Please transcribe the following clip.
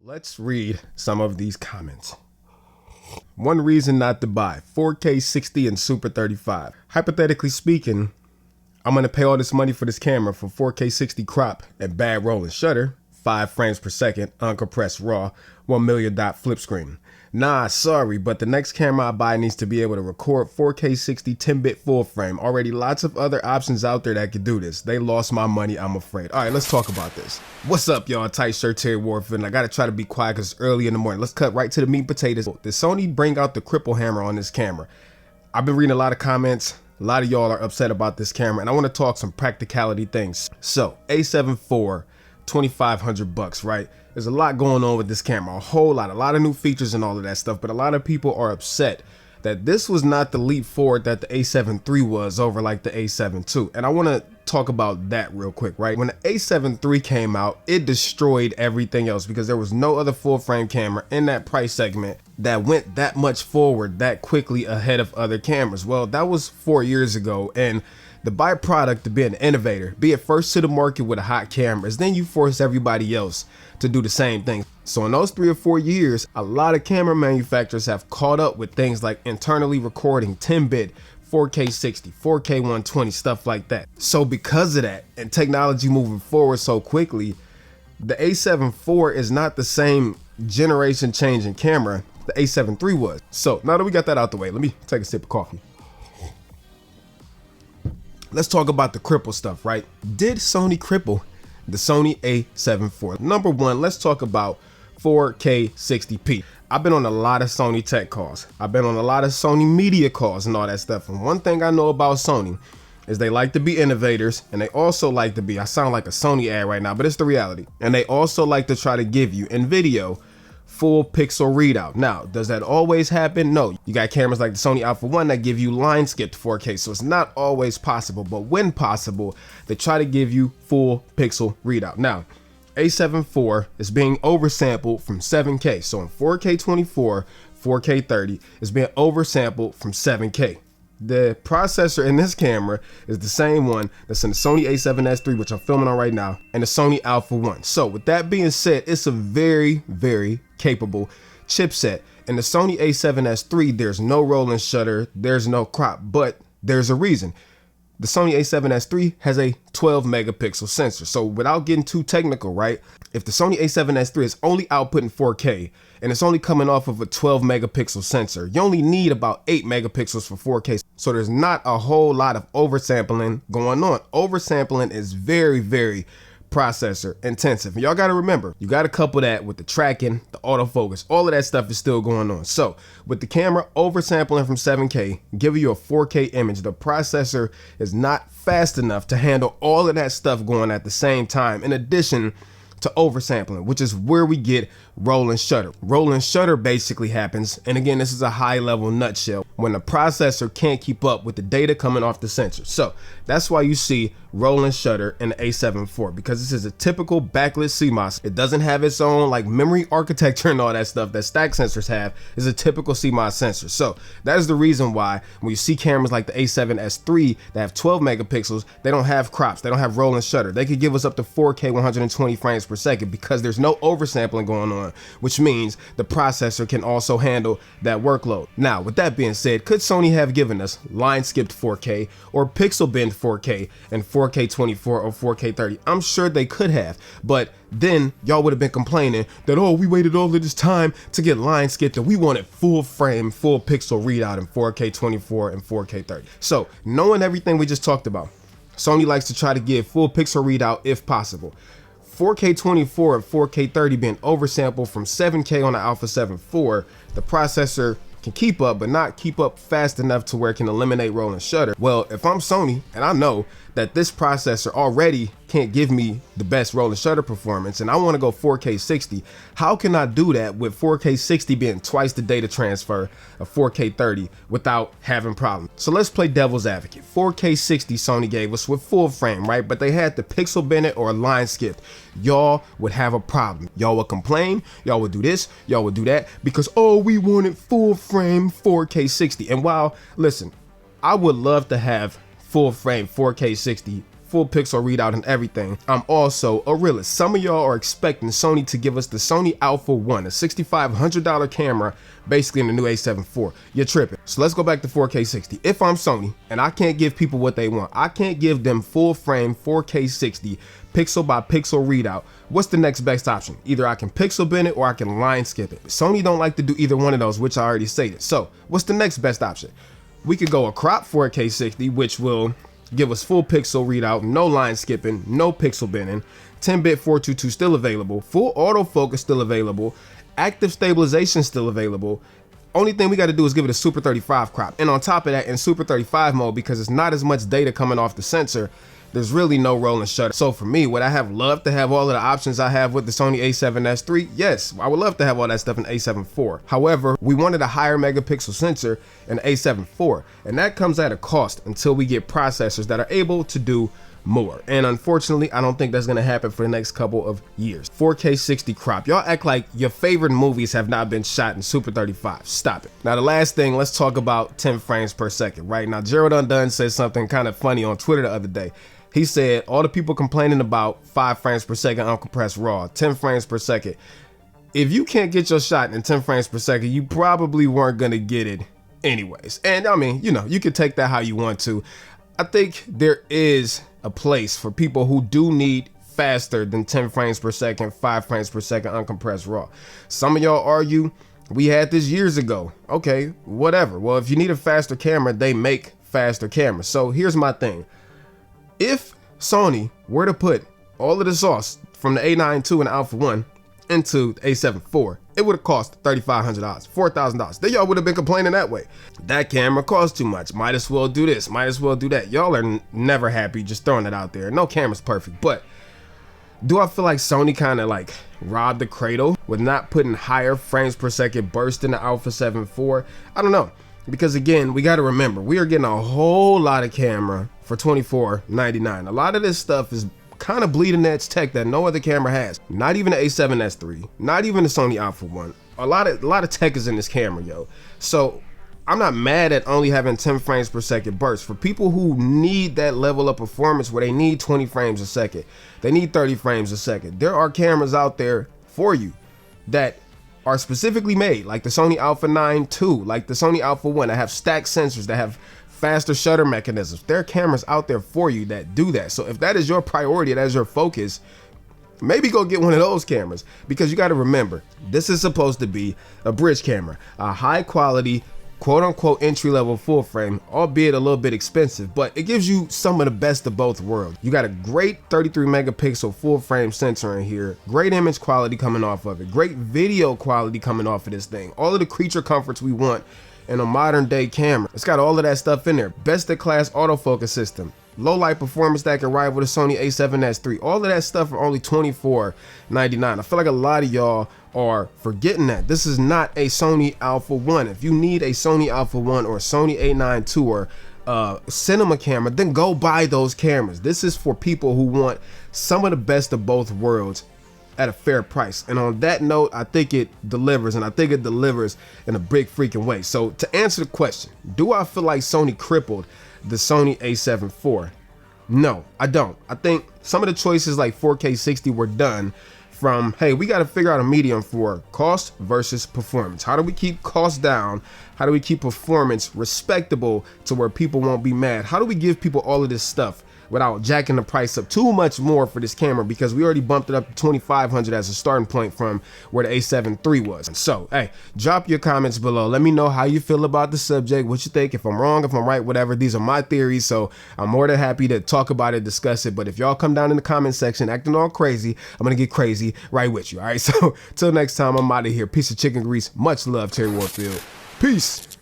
Let's read some of these comments. One reason not to buy 4K 60 and Super 35. Hypothetically speaking, I'm going to pay all this money for this camera for 4K 60 crop and bad roll and shutter, 5 frames per second, uncompressed raw, 1 million dot flip screen. Nah, sorry, but the next camera I buy needs to be able to record 4K 60 10-bit full frame. Already lots of other options out there that could do this. They lost my money, I'm afraid. All right, let's talk about this. What's up, y'all? Tight shirt, Terry Warfield. I gotta try to be quiet because it's early in the morning. Let's cut right to the meat and potatoes. Did Sony bring out the cripple hammer on this camera? I've been reading a lot of comments. A lot of y'all are upset about this camera, and I want to talk some practicality things. So, A7IV, 2,500 bucks, right? There's a lot going on with this camera, a lot of new features and all of that stuff, but a lot of people are upset that this was not the leap forward that the A7 III was over like the A7 II. And I want to talk about that real quick, right? When the A7 III came out, it destroyed everything else because there was no other full frame camera in that price segment that went that much forward that quickly ahead of other cameras. Well, that was 4 years ago, and the byproduct to be an innovator, be it first to the market with a hot camera, is then you force everybody else to do the same thing. So in those 3 or 4 years, a lot of camera manufacturers have caught up with things like internally recording 10-bit, 4K 60, 4K 120, stuff like that. So because of that and technology moving forward so quickly, the A7 IV is not the same generation changing camera the A7 III was. So now that we got that out the way, let me take a sip of coffee. Let's talk about the cripple stuff, right? Did Sony cripple the Sony A7 IV? Number one, let's talk about 4K 60p. I've been on a lot of Sony tech calls. I've been on a lot of Sony media calls and all that stuff. And one thing I know about Sony is they like to be innovators, and they also like to be, I sound like a Sony ad right now, but it's the reality. And they also like to try to give you in video full pixel readout. Now, does that always happen? No. You got cameras like the Sony A7IV that give you line skipped 4K, so it's not always possible, but when possible, they try to give you full pixel readout. Now, A7 IV is being oversampled from 7K, so in 4K 24, 4K 30, it's being oversampled from 7K. The processor in this camera is the same one that's in the Sony A7S III, which I'm filming on right now, and the Sony A7IV. So with that being said, it's a very, very capable chipset. In the Sony A7S III, there's no roll and shutter, there's no crop, but there's a reason. The Sony A7S III has a 12 megapixel sensor. So without getting too technical, right? If the Sony A7S III is only outputting 4K and it's only coming off of a 12 megapixel sensor, you only need about 8 megapixels for 4K. So there's not a whole lot of oversampling going on. Oversampling is very, very processor intensive. And y'all got to remember, you got to couple that with the tracking, the autofocus, all of that stuff is still going on. So with the camera oversampling from 7K, giving you a 4K image, the processor is not fast enough to handle all of that stuff going at the same time, in addition to oversampling, which is where we get roll and shutter. Roll and shutter basically happens, and again, this is a high level nutshell, when the processor can't keep up with the data coming off the sensor. So that's why you see roll and shutter in the A7 IV, because this is a typical backlit CMOS. It doesn't have its own like memory architecture and all that stuff that stack sensors have. Is a typical CMOS sensor. So that is the reason why when you see cameras like the A7S III that have 12 megapixels, they don't have crops, they don't have roll and shutter. They could give us up to 4K 120 frames per second because there's no oversampling going on, which means the processor can also handle that workload. Now, with that being said, could Sony have given us line skipped 4K or pixel bend 4K and 4K 24 or 4K 30? I'm sure they could have, but then y'all would have been complaining that, oh, we waited all of this time to get line skipped and we wanted full frame, full pixel readout in 4K 24 and 4K 30. So knowing everything we just talked about, Sony likes to try to give full pixel readout if possible. 4K 24 and 4K 30 being oversampled from 7K on the A7 IV, the processor can keep up, but not keep up fast enough to where it can eliminate roll and shutter. Well, if I'm Sony and I know that this processor already can't give me the best roll and shutter performance and I want to go 4K 60, how can I do that with 4K 60 being twice the data transfer of 4K 30 without having problems? So let's play devil's advocate. 4K 60 Sony gave us with full frame, right? But they had the pixel bend or line skipped. Y'all would have a problem. Y'all would complain, y'all would do this, y'all would do that, because, oh, we wanted full frame 4K 60. And while, listen, I would love to have full frame 4K 60 full pixel readout and everything. I'm also a realist. Some of y'all are expecting Sony to give us the Sony Alpha 1, a $6,500 camera, basically in the new A7 IV. You're tripping. So let's go back to 4K 60. If I'm Sony and I can't give people what they want, I can't give them full frame 4K 60 pixel by pixel readout, what's the next best option? Either I can pixel bend it or I can line skip it. Sony don't like to do either one of those, which I already stated. So what's the next best option? We could go a crop 4K 60, which will give us full pixel readout, no line skipping, no pixel bending, 10-bit 422 still available, full autofocus still available, active stabilization still available. Only thing we got to do is give it a Super 35 crop. And on top of that, in Super 35 mode, because it's not as much data coming off the sensor, there's really no rolling shutter. So for me, would I have loved to have all of the options I have with the Sony A7S III? Yes, I would love to have all that stuff in A7 IV. However, we wanted a higher megapixel sensor in A7 IV, and that comes at a cost until we get processors that are able to do more. And unfortunately, I don't think that's gonna happen for the next couple of years. 4K 60 crop. Y'all act like your favorite movies have not been shot in Super 35. Stop it. Now the last thing, let's talk about 10 frames per second, right? Now Gerald Undone said something kind of funny on Twitter the other day. He said all the people complaining about 5 frames per second uncompressed RAW, 10 frames per second. If you can't get your shot in 10 frames per second, you probably weren't gonna get it anyways. And I mean, you know, you can take that how you want to. I think there is a place for people who do need faster than 10 frames per second, 5 frames per second uncompressed RAW. Some of y'all argue we had this years ago. Okay, whatever. Well, if you need a faster camera, they make faster cameras. So here's my thing. If Sony were to put all of the sauce from the A9 II and Alpha 1 into A7 IV, it would have cost $3,500, $4,000. Then y'all would have been complaining that way. That camera costs too much. Might as well do this. Might as well do that. Y'all are never happy just throwing it out there. No camera's perfect, but do I feel like Sony kind of like robbed the cradle with not putting higher frames per second burst in the Alpha 7 IV? I don't know. Because again, we got to remember, we are getting a whole lot of camera for $24.99. A lot of this stuff is kind of bleeding edge tech that no other camera has. Not even the A7S III, not even the Sony Alpha 1. A lot of tech is in this camera, yo. So I'm not mad at only having 10 frames per second burst. For people who need that level of performance where they need 20 frames a second, they need 30 frames a second, there are cameras out there for you that are specifically made, like the Sony Alpha 9 II, like the Sony Alpha 1, that have stacked sensors, that have faster shutter mechanisms. There are cameras out there for you that do that. So if that is your priority, that is your focus, maybe go get one of those cameras, because you got to remember, this is supposed to be a bridge camera, a high quality, quote unquote entry-level full frame, albeit a little bit expensive, but it gives you some of the best of both worlds. You got a great 33 megapixel full frame sensor in here, great image quality coming off of it, great video quality coming off of this thing, all of the creature comforts we want in a modern day camera. It's got all of that stuff in there. Best in class autofocus system, low light performance that can rival the Sony A7S III. All of that stuff for only $24.99. I feel like a lot of y'all are forgetting that this is not a Sony Alpha 1. If you need a Sony Alpha 1 or Sony A9 II or cinema camera, then go buy those cameras. This is for people who want some of the best of both worlds at a fair price. And on that note, I think it delivers, and I think it delivers in a big freaking way. So to answer the question, do I feel like Sony crippled the Sony A7 IV? No, I don't. I think some of the choices like 4K 60 were done from, hey, we got to figure out a medium for cost versus performance. How do we keep costs down? How do we keep performance respectable to where people won't be mad? How do we give people all of this stuff without jacking the price up too much more for this camera, because we already bumped it up to $2,500 as a starting point from where the A7 III was. So, hey, drop your comments below. Let me know how you feel about the subject, what you think, if I'm wrong, if I'm right, whatever. These are my theories, so I'm more than happy to talk about it, discuss it. But if y'all come down in the comment section acting all crazy, I'm gonna get crazy right with you, all right? So, till next time, I'm out of here. Piece of chicken grease. Much love, Terry Warfield. Peace.